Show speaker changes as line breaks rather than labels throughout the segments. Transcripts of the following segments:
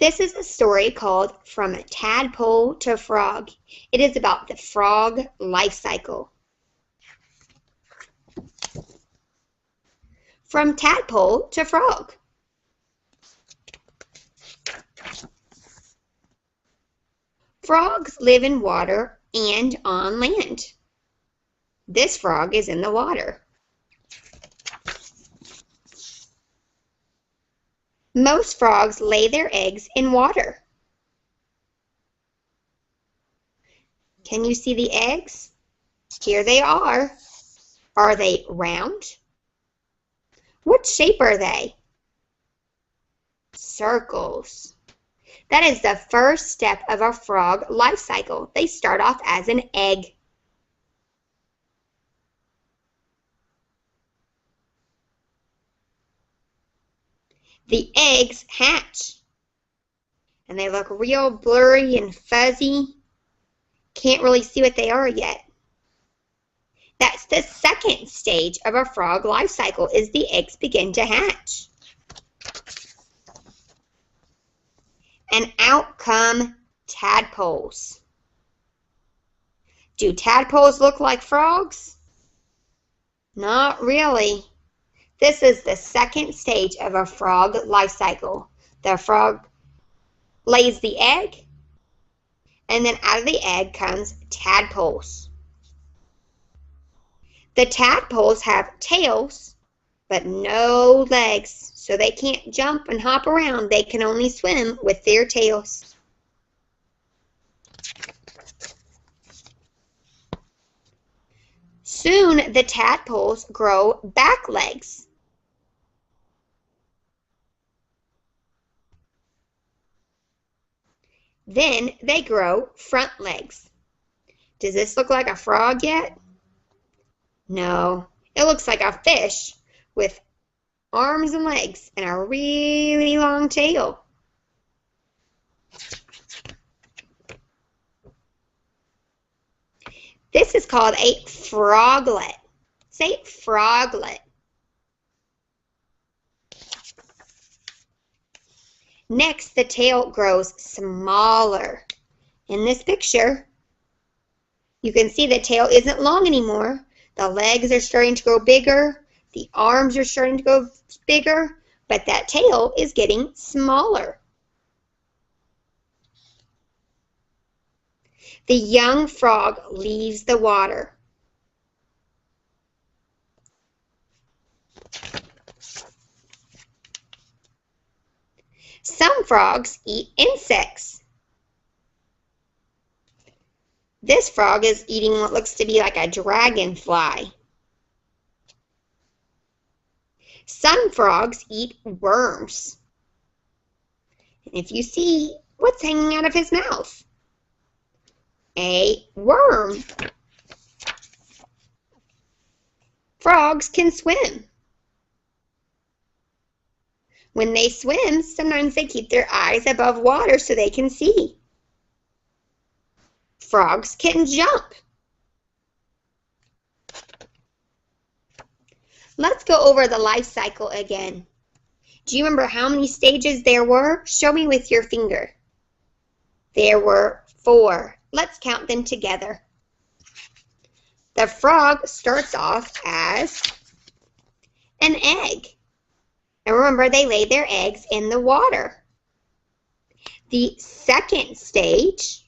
This is a story called From Tadpole to Frog. It is about the frog life cycle. From tadpole to frog. Frogs live in water and on land. This frog is in the water. Most frogs lay their eggs in water. Can you see the eggs? Here they are. Are they round? What shape are they? Circles. That is the first step of a frog life cycle. They start off as an egg. The eggs hatch, and they look real blurry and fuzzy. Can't really see what they are yet. That's the second stage of a frog life cycle, is the eggs begin to hatch. And out come tadpoles. Do tadpoles look like frogs? Not really. This is the second stage of a frog life cycle. The frog lays the egg, and then out of the egg comes tadpoles. The tadpoles have tails, but no legs, so they can't jump and hop around. They can only swim with their tails. Soon the tadpoles grow back legs. Then they grow front legs. Does this look like a frog yet? No, it looks like a fish with arms and legs and a really long tail. This is called a froglet. Say froglet. Next, the tail grows smaller. In this picture, you can see the tail isn't long anymore. The legs are starting to grow bigger. The arms are starting to go bigger, but that tail is getting smaller. The young frog leaves the water. Some frogs eat insects. This frog is eating what looks to be like a dragonfly. Some frogs eat worms. And if you see what's hanging out of his mouth, a worm. Frogs can swim. When they swim, sometimes they keep their eyes above water so they can see. Frogs can jump. Let's go over the life cycle again. Do you remember how many stages there were? Show me with your finger. There were 4. Let's count them together. The frog starts off as an egg. And remember, they lay their eggs in the water. The second stage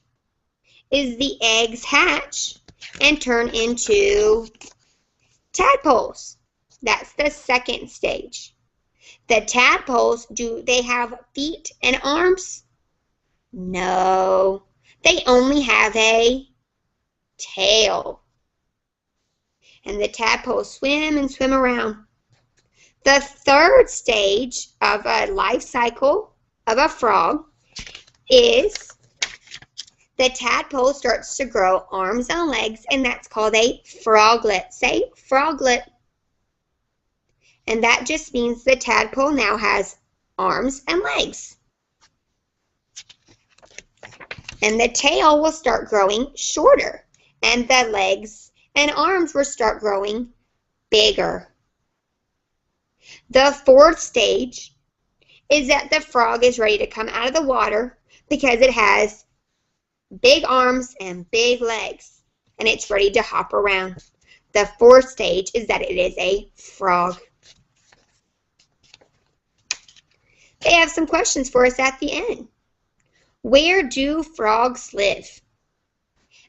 is the eggs hatch and turn into tadpoles. That's the second stage. The tadpoles, do they have feet and arms? No, they only have a tail. And the tadpoles swim and swim around. The third stage of a life cycle of a frog is the tadpole starts to grow arms and legs, and that's called a froglet. Say froglet. And that just means the tadpole now has arms and legs. And the tail will start growing shorter, and the legs and arms will start growing bigger. The fourth stage is that the frog is ready to come out of the water because it has big arms and big legs, and it's ready to hop around. The fourth stage is that it is a frog. They have some questions for us at the end. Where do frogs live?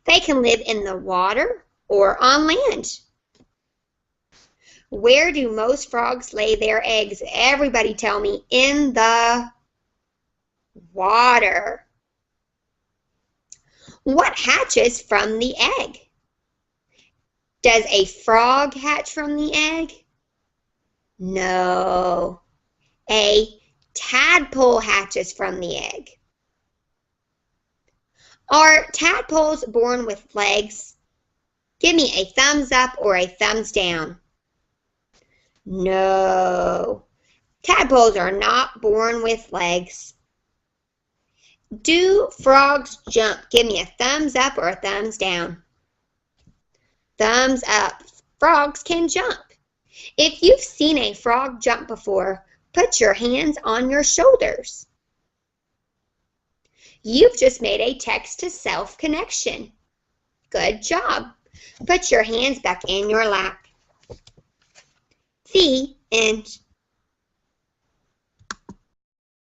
They can live in the water or on land. Where do most frogs lay their eggs? Everybody tell me. In the water. What hatches from the egg? Does a frog hatch from the egg? No. A tadpole hatches from the egg. Are tadpoles born with legs? Give me a thumbs up or a thumbs down. No. Tadpoles are not born with legs. Do frogs jump? Give me a thumbs up or a thumbs down. Thumbs up. Frogs can jump. If you've seen a frog jump before, put your hands on your shoulders. You've just made a text-to-self connection. Good job. Put your hands back in your lap. The end.